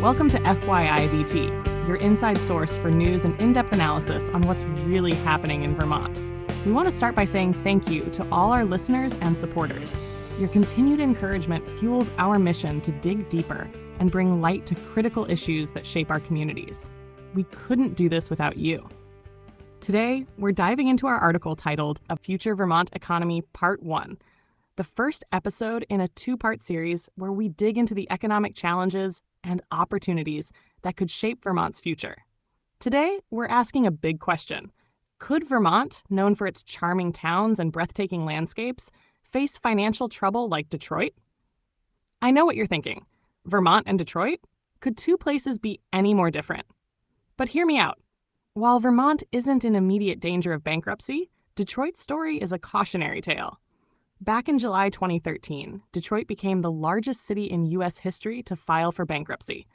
Welcome to FYIVT, your inside source for news and in-depth analysis on what's really happening in Vermont. We want to start by saying thank you to all our listeners and supporters. Your continued encouragement fuels our mission to dig deeper and bring light to critical issues that shape our communities. We couldn't do this without you. Today, we're diving into our article titled A Future Vermont Economy Part 1, the first episode in a two-part series where we dig into the economic challenges and opportunities that could shape Vermont's future. Today, we're asking a big question. Could Vermont, known for its charming towns and breathtaking landscapes, face financial trouble like Detroit? I know what you're thinking. Vermont and Detroit? Could two places be any more different? But hear me out. While Vermont isn't in immediate danger of bankruptcy, Detroit's story is a cautionary tale. Back in July 2013, Detroit became the largest city in U.S. history to file for bankruptcy.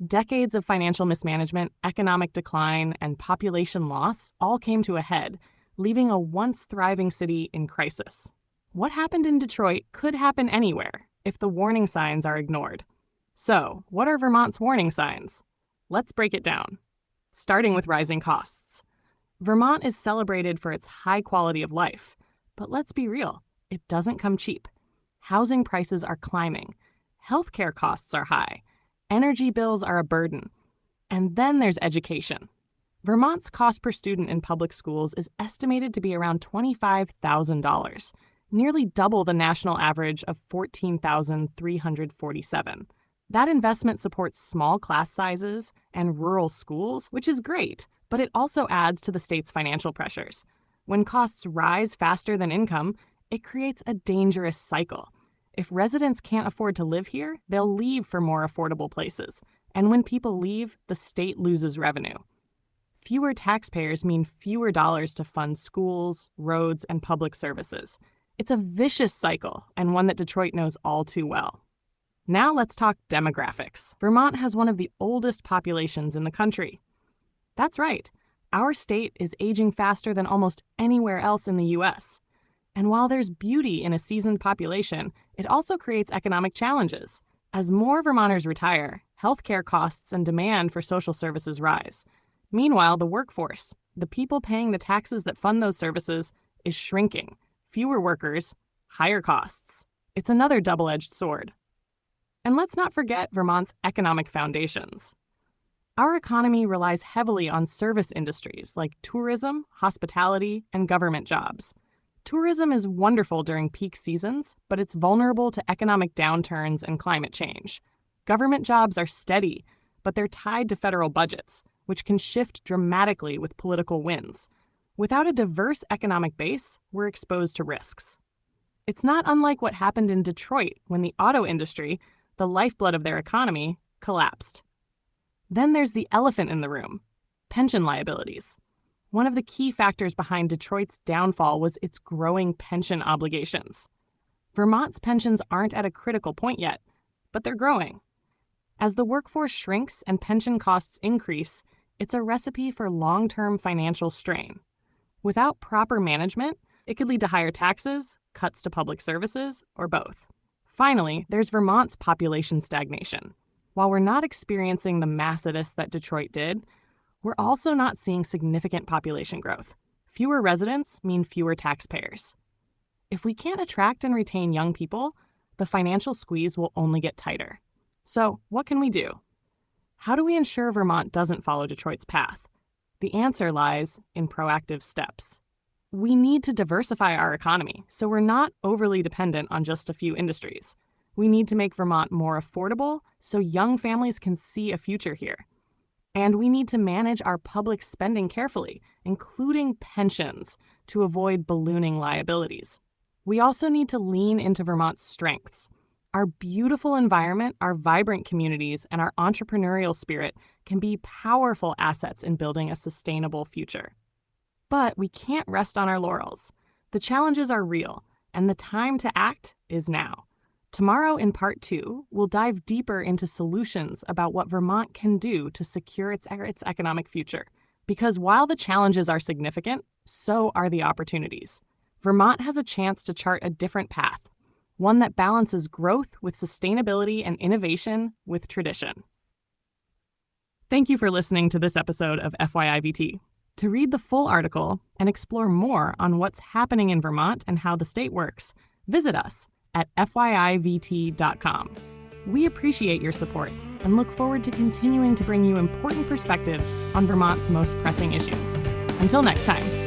Decades of financial mismanagement, economic decline, and population loss all came to a head, leaving a once thriving city in crisis. What happened in Detroit could happen anywhere if the warning signs are ignored. So, what are Vermont's warning signs? Let's break it down. Starting with rising costs. Vermont is celebrated for its high quality of life, but let's be real. It doesn't come cheap. Housing prices are climbing. Healthcare costs are high. Energy bills are a burden. And then there's education. Vermont's cost per student in public schools is estimated to be around $25,000, nearly double the national average of $14,347. That investment supports small class sizes and rural schools, which is great, but it also adds to the state's financial pressures. When costs rise faster than income, it creates a dangerous cycle. If residents can't afford to live here, they'll leave for more affordable places. And when people leave, the state loses revenue. Fewer taxpayers mean fewer dollars to fund schools, roads, and public services. It's a vicious cycle, and one that Detroit knows all too well. Now let's talk demographics. Vermont has one of the oldest populations in the country. That's right. Our state is aging faster than almost anywhere else in the U.S. And while there's beauty in a seasoned population, it also creates economic challenges. As more Vermonters retire, healthcare costs and demand for social services rise. Meanwhile, the workforce, the people paying the taxes that fund those services, is shrinking. Fewer workers, higher costs. It's another double-edged sword. And let's not forget Vermont's economic foundations. Our economy relies heavily on service industries like tourism, hospitality, and government jobs. Tourism is wonderful during peak seasons, but it's vulnerable to economic downturns and climate change. Government jobs are steady, but they're tied to federal budgets, which can shift dramatically with political winds. Without a diverse economic base, we're exposed to risks. It's not unlike what happened in Detroit when the auto industry, the lifeblood of their economy, collapsed. Then there's the elephant in the room: pension liabilities. One of the key factors behind Detroit's downfall was its growing pension obligations. Vermont's pensions aren't at a critical point yet, but they're growing. As the workforce shrinks and pension costs increase, it's a recipe for long-term financial strain. Without proper management, it could lead to higher taxes, cuts to public services, or both. Finally, there's Vermont's population stagnation. While we're not experiencing the mass exodus that Detroit did, we're also not seeing significant population growth. Fewer residents mean fewer taxpayers. If we can't attract and retain young people, the financial squeeze will only get tighter. So, what can we do? How do we ensure Vermont doesn't follow Detroit's path? The answer lies in proactive steps. We need to diversify our economy so we're not overly dependent on just a few industries. We need to make Vermont more affordable so young families can see a future here. And we need to manage our public spending carefully, including pensions, to avoid ballooning liabilities. We also need to lean into Vermont's strengths. Our beautiful environment, our vibrant communities, and our entrepreneurial spirit can be powerful assets in building a sustainable future. But we can't rest on our laurels. The challenges are real, and the time to act is now. Tomorrow in Part 2, we'll dive deeper into solutions about what Vermont can do to secure its economic future. Because while the challenges are significant, so are the opportunities. Vermont has a chance to chart a different path, one that balances growth with sustainability and innovation with tradition. Thank you for listening to this episode of FYIVT. To read the full article and explore more on what's happening in Vermont and how the state works, visit us at FYIVT.com. We appreciate your support and look forward to continuing to bring you important perspectives on Vermont's most pressing issues. Until next time.